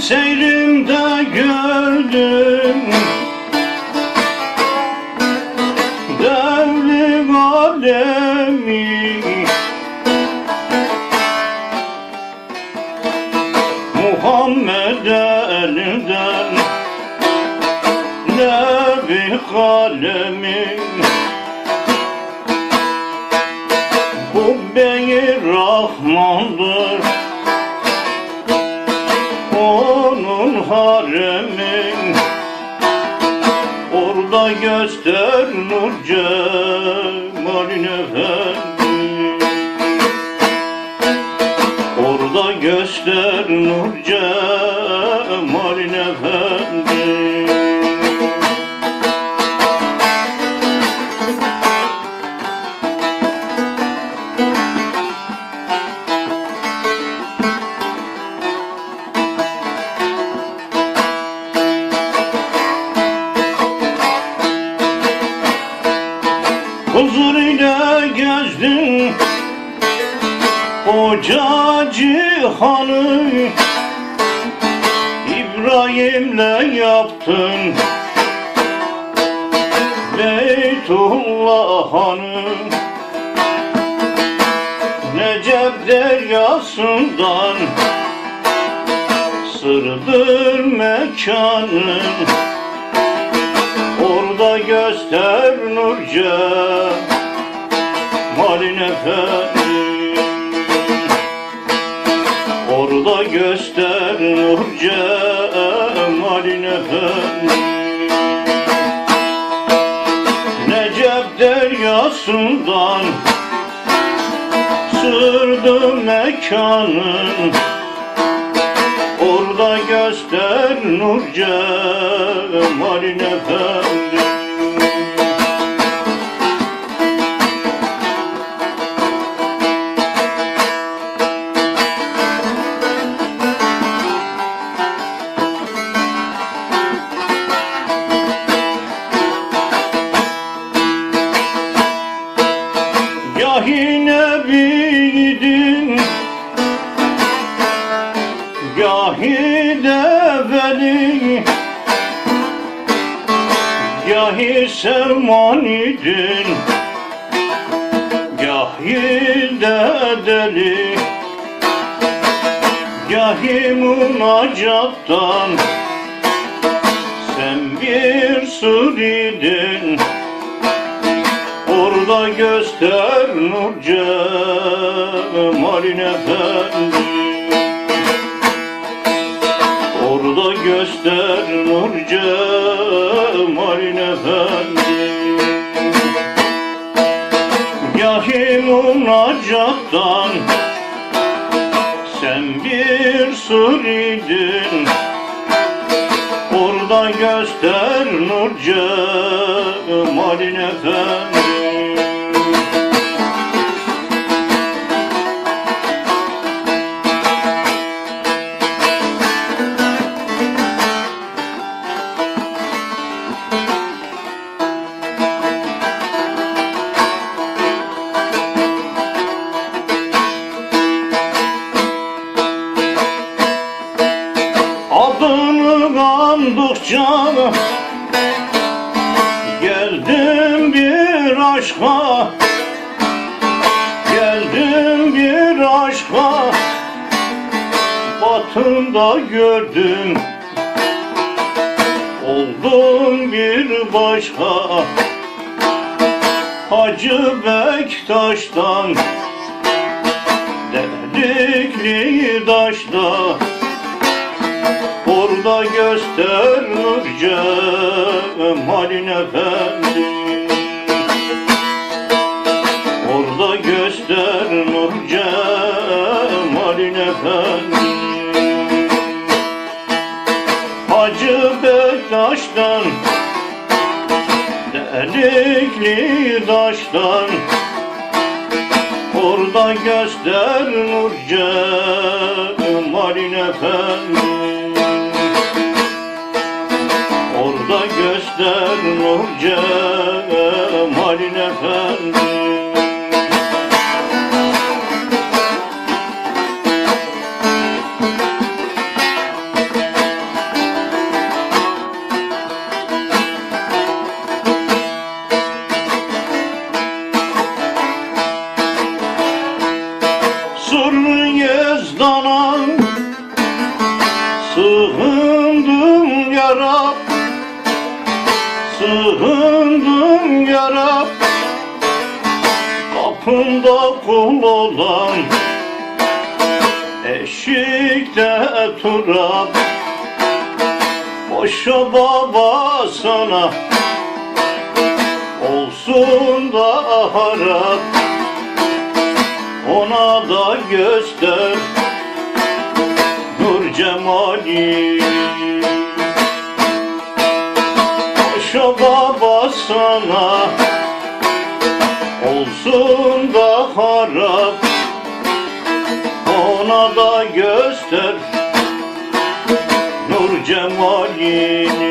seyrimde gördüm devrim alemi, Muhammed elinden nebi kalemi, Kubbe-i Rahman'dır onun haremi, orada göster nur cemalin efendi, orada göster nur cemalin efendi. Huzur ile gezdin koca cihanı, İbrahim'le yaptın Beytullah'ını, Necep deryasından sırdır mekanın, orada göster nur cemalin efendi, orada göster nur cemalin efendi. Necep deryasından sırdı mekanın, orada göster nur cemalin efendi. Gahi nebiydin, gahi de veli, gahi Selman idin, gahi de deli, gahi münacattan sen bir sır idin, orada göster nur cemalin efendi, orada göster nur cemalin efendi. Gahi münacattan sen bir sır idin, orada göster nur cemalin efendi. Adını andıkça geldim bir aşka, geldim bir aşka, batında gördüm oldum bir başka. Hacı Bektaş'tan delikli taşta, orada göster nur cemalin efendi, orada göster nur cemalin efendi. Hacı Bektaş'tan delikli taştan, orada göster nur cemalin efendi, orada göster nur cemalin efendi. Yoktur yezdana, sığındım yarab, sığındım yarab. Kapında kul olan, eşikte turab. Boşa baba sana, olsun da harap. Ona da göster nur cemali. Boşa baba sana, olsun da harap. Ona da göster nur cemalini.